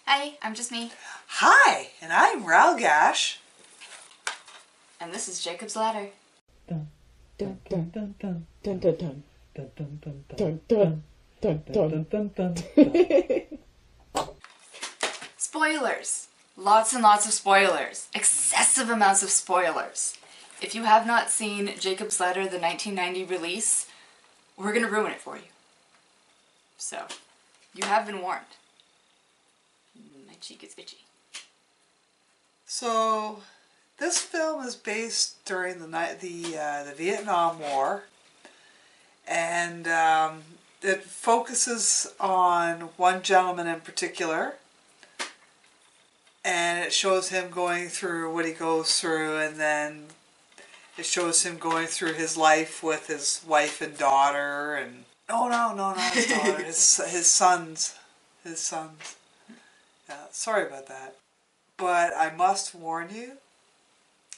Hi, I'm just me. Hi, and I'm Ralgash. And this is Jacob's Ladder. Dun dun dun dun dun dun dun dun dun dun dun dun dun dun dun. Spoilers! Lots and lots of spoilers. Excessive amounts of spoilers. If you have not seen Jacob's Ladder, the 1990 release, we're gonna ruin it for you. So, you have been warned. My cheek is itchy. So, this film is based during the Vietnam War, and it focuses on one gentleman in particular, and it shows him going through what he goes through, and then it shows him going through his life with his wife and daughter, and no, not his daughter, his sons, Yeah, sorry about that. But I must warn you,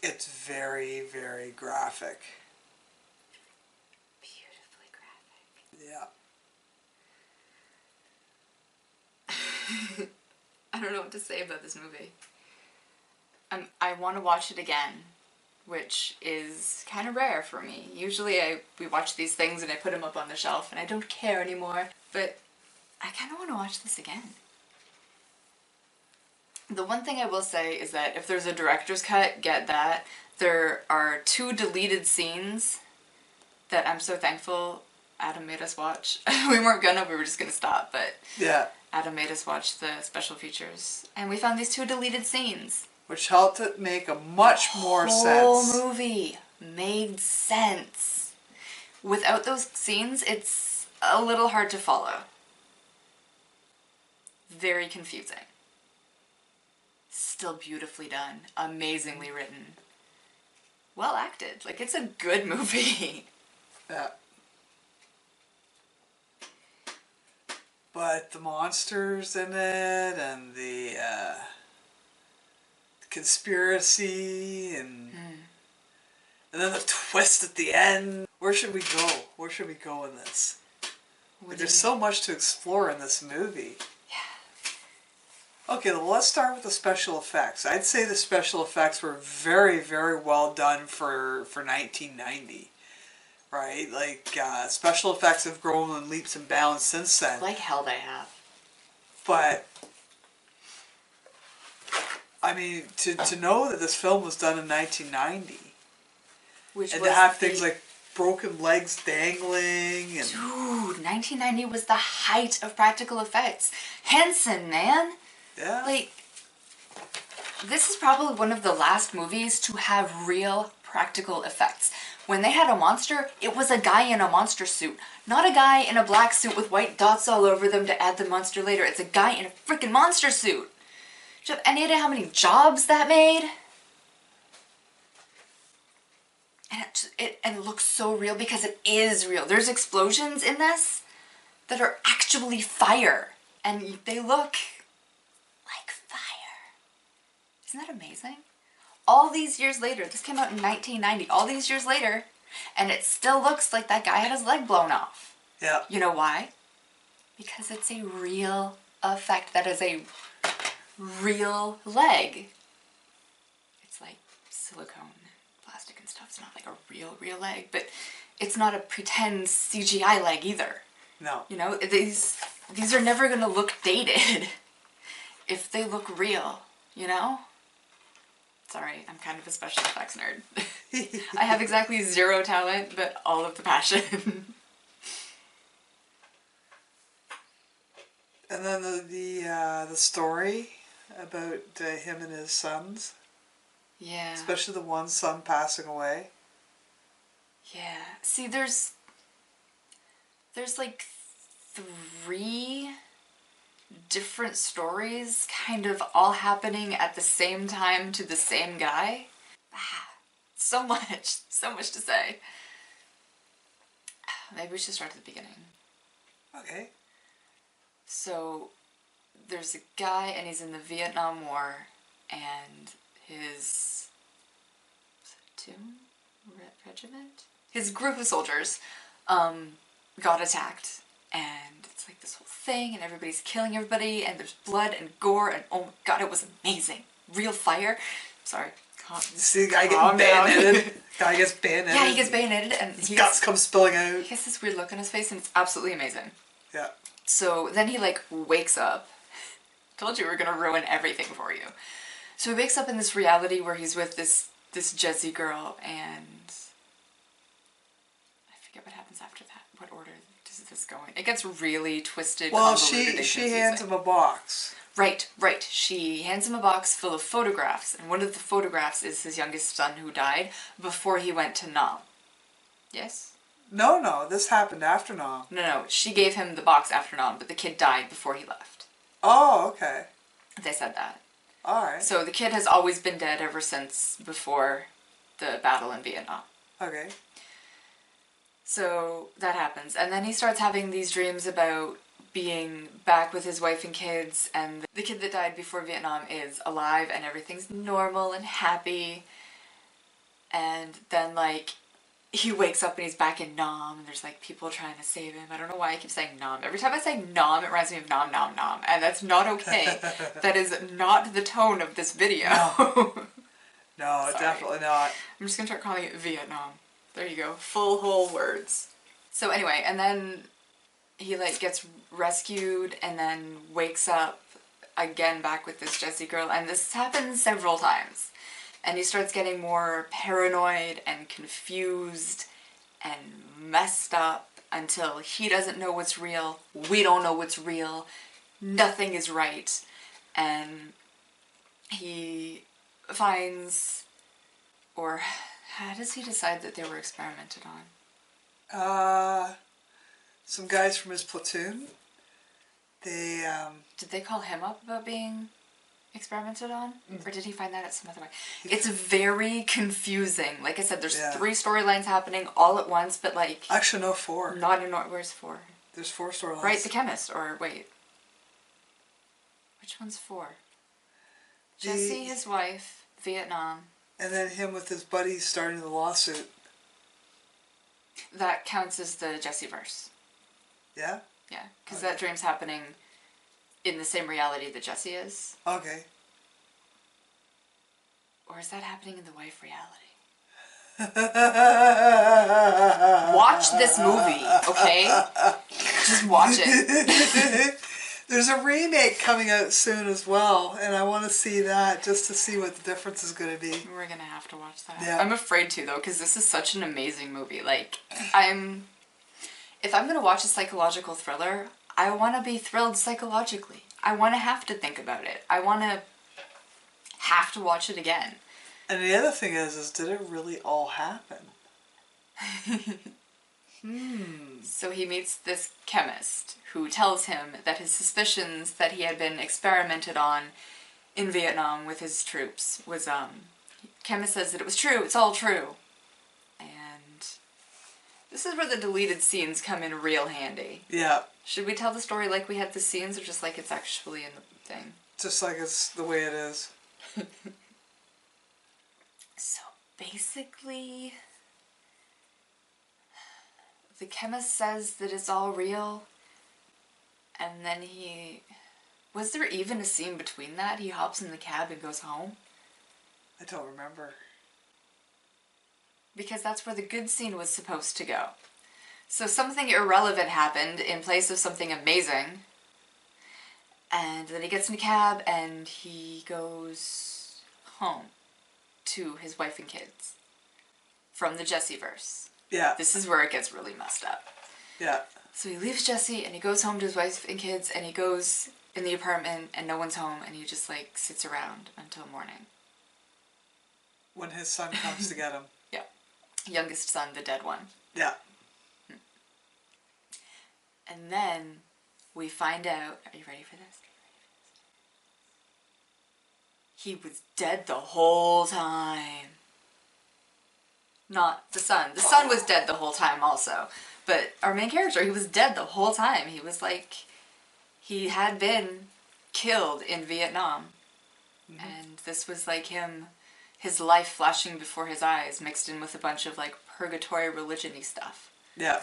it's very, very graphic. Beautifully Yeah. graphic. I don't know what to say about this movie. I want to watch it again, which is kind of rare for me. Usually we watch these things and I put them up on the shelf and I don't care anymore, but I kind of want to watch this again. The one thing I will say is that if there's a director's cut, get that. There are 2 deleted scenes that I'm so thankful Adam made us watch. We weren't gonna, we were just gonna stop, but Yeah. Adam made us watch the special features. And we found these 2 deleted scenes. Which helped it make a much more sense. The whole movie made sense. Without those scenes, it's a little hard to follow. Very confusing. Still beautifully done. Amazingly written. Well acted. Like, it's a good movie. Yeah. But the monsters in it, and the conspiracy, and then the twist at the end. Where should we go? Where should we go in this? There's so much to explore in this movie. Okay, well, let's start with the special effects. I'd say the special effects were very, very well done for 1990, right? Like, special effects have grown in leaps and bounds since then. Like hell they have. But, I mean, to know that this film was done in 1990, and to have things like broken legs dangling, and... Dude, 1990 was the height of practical effects. Henson, man! Yeah. Like, this is probably one of the last movies to have real practical effects. When they had a monster, it was a guy in a monster suit. Not a guy in a black suit with white dots all over them to add the monster later. It's a guy in a freaking monster suit. Do you have any idea how many jobs that made? And it looks so real because it is real. There's explosions in this that are actually fire. And they look... like fire. Isn't that amazing? All these years later, this came out in 1990, all these years later, and it still looks like that guy had his leg blown off. Yeah. You know why? Because it's a real effect. That is a real leg. It's like silicone and plastic and stuff. It's not like a real leg, but it's not a pretend CGI leg either. No. You know, these are never gonna look dated if they look real, you know? Sorry, I'm kind of a special effects nerd. I have exactly 0 talent, but all of the passion. And then the story about him and his sons. Yeah. Especially the one son passing away. Yeah. See, there's like 3 different stories kind of all happening at the same time to the same guy. So much to say. Maybe we should start at the beginning. Okay. So there's a guy and he's in the Vietnam War, and his platoon? Regiment? His group of soldiers got attacked And it's like this whole thing, and everybody's killing everybody, and there's blood and gore, and oh my god, it was amazing. Real fire. Sorry. See the guy Calm getting down. bayoneted? Guy gets bayoneted. Yeah, he gets bayoneted, and His guts come spilling out. he has this weird look on his face, and it's absolutely amazing. Yeah. So then he like wakes up. Told you we were gonna ruin everything for you. So he wakes up in this reality where he's with this Jessie girl, and I forget what happens after that. What order does this go in? It gets really twisted. Well, convoluted, and she hands him a box. Right. She hands him a box full of photographs, and one of the photographs is his youngest son who died before he went to Nam. Yes? No, this happened after Nam. No, she gave him the box after Nam, but the kid died before he left. Oh, okay. They said that. Alright. So the kid has always been dead ever since before the battle in Vietnam. Okay. So that happens, and then he starts having these dreams about being back with his wife and kids, and the kid that died before Vietnam is alive and everything's normal and happy. And then like he wakes up and he's back in Nam, and there's like people trying to save him. I don't know why I keep saying Nam. Every time I say Nam, it reminds me of Nom Nom Nom, and that's not okay. That is not the tone of this video. No, definitely not. I'm just gonna start calling it Vietnam. There you go. Full whole words. So anyway, and then he like gets rescued and then wakes up again back with this Jessie girl, and this happens several times. And he starts getting more paranoid and confused and messed up until he doesn't know what's real, we don't know what's real, nothing is right. And he finds, or how does he decide that they were experimented on? Some guys from his platoon. They, Did they call him up about being experimented on? Or did he find that at some other way? It's very confusing. Like I said, there's 3 storylines happening all at once, but like... Actually, no, 4. Not in order. Where's 4? There's 4 storylines. Right, the chemist. Or wait. Which one's 4? Jessie, his wife, Vietnam. And then him with his buddies starting the lawsuit. That counts as the Jessie-verse. Yeah? Yeah, because that dream's happening in the same reality that Jessie is. Okay. Or is that happening in the wife reality? Watch this movie, okay? Just watch it. There's a remake coming out soon as well, and I want to see that just to see what the difference is going to be. We're gonna have to watch that. Yeah. I'm afraid to though, because this is such an amazing movie. Like, if I'm gonna watch a psychological thriller, I want to be thrilled psychologically. I want to have to think about it. I want to have to watch it again. And the other thing is did it really all happen? So he meets this chemist who tells him that his suspicions that he had been experimented on in Vietnam with his troops was, chemist says that it was true, it's all true. And this is where the deleted scenes come in real handy. Yeah. Should we tell the story like we had the scenes, or just like it's actually in the thing? Just like it's the way it is. So basically, the chemist says that it's all real, and then was there even a scene between that? He hops in the cab and goes home? I don't remember. Because that's where the good scene was supposed to go. So something irrelevant happened in place of something amazing, and then he gets in a cab and he goes home to his wife and kids from the Jessie-verse. Yeah. This is where it gets really messed up. Yeah. So he leaves Jessie and he goes home to his wife and kids, and he goes in the apartment and no one's home, and he just like sits around until morning. When his son comes to get him. Yeah. Youngest son, the dead one. Yeah. And then we find out, are you ready for this? He was dead the whole time. Not the son. The son was dead the whole time also. But our main character, he was dead the whole time. He was like, he had been killed in Vietnam. Mm-hmm. And this was like his life flashing before his eyes, mixed in with a bunch of like purgatory religion-y stuff. Yeah.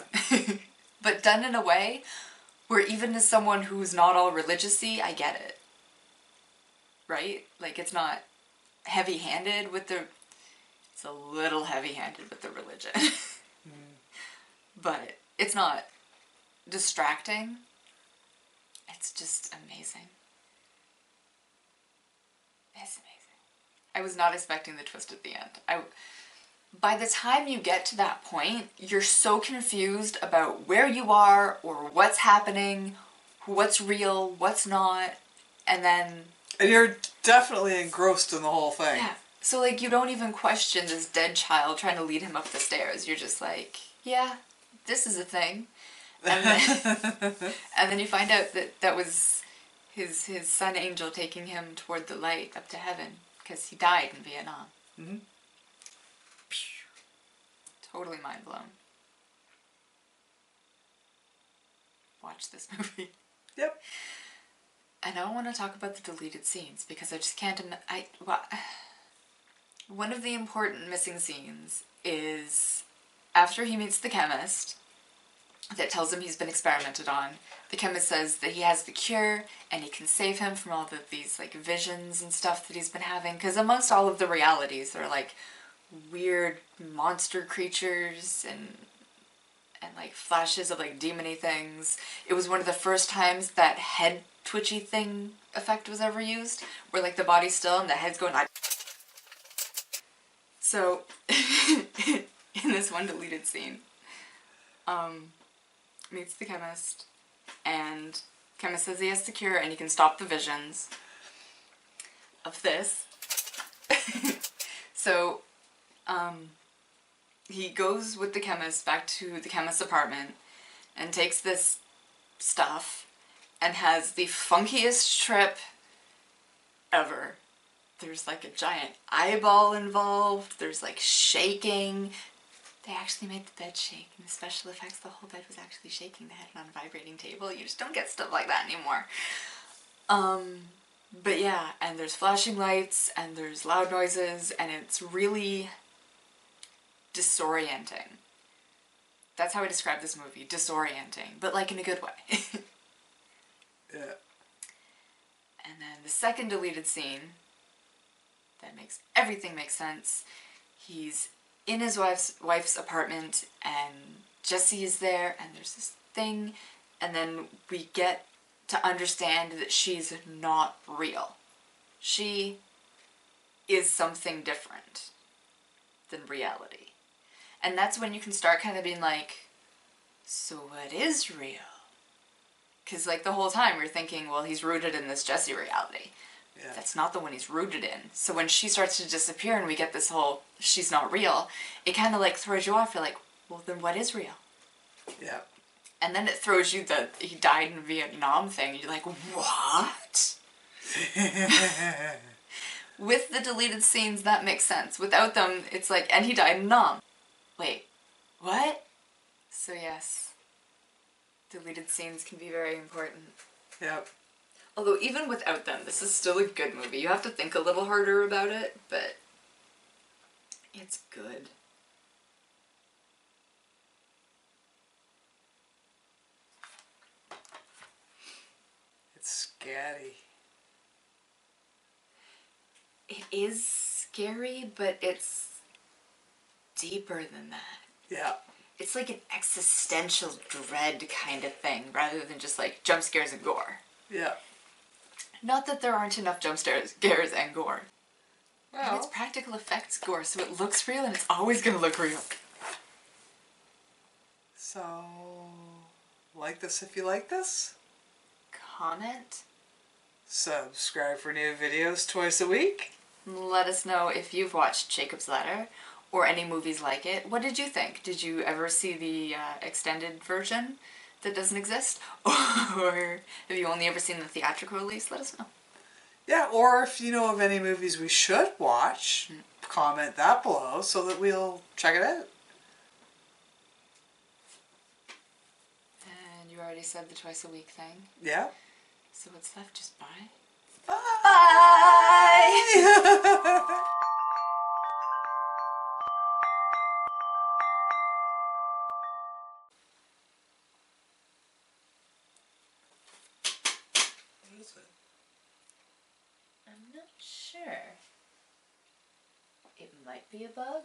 But done in a way Where even as someone who's not all religious-y, I get it. Right? Like, it's not heavy-handed with the... It's a little heavy-handed with the religion. But it's not distracting. It's just amazing. It's amazing. I was not expecting the twist at the end. By the time you get to that point, you're so confused about where you are or what's happening, what's real, what's not, and then... And you're definitely engrossed in the whole thing. Yeah. So, like, you don't even question this dead child trying to lead him up the stairs. You're just like, yeah, this is a thing. And then, and then you find out that that was his son Angel taking him toward the light up to heaven because he died in Vietnam. Mm-hmm. Totally mind blown. Watch this movie. Yep. And I want to talk about the deleted scenes because I just can't. One of the important missing scenes is after he meets the chemist that tells him he's been experimented on. The chemist says that he has the cure and he can save him from all of these like visions and stuff that he's been having. Because amongst all of the realities, there are like weird monster creatures and like flashes of like demony things. It was one of the first times that head twitchy thing effect was ever used, where like the body's still and the head's going like. So in this one deleted scene, meets the chemist, and chemist says he has the cure and he can stop the visions of this. So he goes with the chemist back to the chemist's apartment and takes this stuff and has the funkiest trip ever. There's like a giant eyeball involved, there's like shaking. They actually made the bed shake. In the special effects, the whole bed was actually shaking. They had it on a vibrating table. You just don't get stuff like that anymore. But yeah, and there's flashing lights, and there's loud noises, and it's really disorienting. That's how I describe this movie, disorienting, but like in a good way. Yeah. And then the second deleted scene, that makes everything make sense. He's in his wife's apartment, and Jesse is there, and there's this thing, and then we get to understand that she's not real. She is something different than reality. And that's when you can start kind of being like, so what is real? Because like the whole time you're thinking, well, he's rooted in this Jesse reality. Yeah. That's not the one he's rooted in. So when she starts to disappear and we get this whole she's not real, it kind of like throws you off. You're like, well, then what is real? Yeah. And then it throws you the he died in Vietnam thing. You're like, what? With the deleted scenes, that makes sense. Without them, it's like, and he died in Nam. Wait, what? So yes, deleted scenes can be very important. Yep. Although even without them, this is still a good movie. You have to think a little harder about it, but it's good. It's scary. It is scary, but it's deeper than that. Yeah. It's like an existential dread kind of thing, rather than just like jump scares and gore. Yeah. Not that there aren't enough jump scares and gore. Well, And it's practical effects gore, so it looks real and it's always gonna look real. so like this if you like this. Comment. Subscribe for new videos twice a week. Let us know if you've watched Jacob's Ladder or any movies like it. What did you think? Did you ever see the extended version that doesn't exist? Or have you only ever seen the theatrical release? Let us know. Yeah, or if you know of any movies we should watch, comment that below so that we'll check it out. And you already said the twice a week thing. Yeah. So what's left? Just bye? Bye! Bye! Sure. It might be a bug.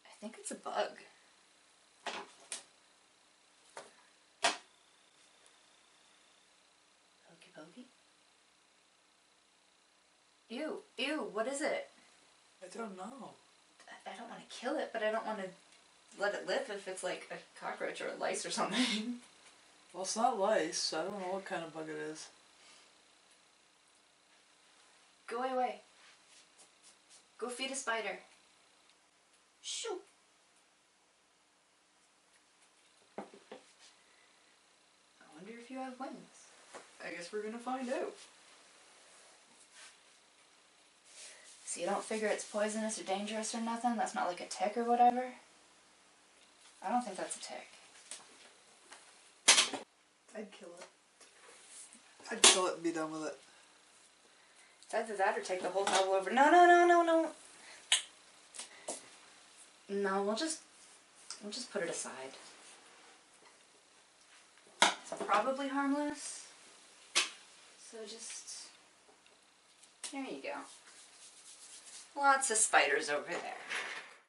I think it's a bug. Pokey pokey. Ew, ew, what is it? I don't know. I don't want to kill it, but I don't want to let it live if it's like a cockroach or a lice or something. Well, it's not lice, so I don't know what kind of bug it is. Go away. Go feed a spider. Shoo. I wonder if you have wings. I guess we're gonna find out. So you don't figure it's poisonous or dangerous or nothing? That's not like a tick or whatever? I don't think that's a tick. I'd kill it. I'd kill it and be done with it. It's either that or take the whole towel over. No, no, no, no, no. No, we'll just put it aside. It's probably harmless. So just, there you go. Lots of spiders over there.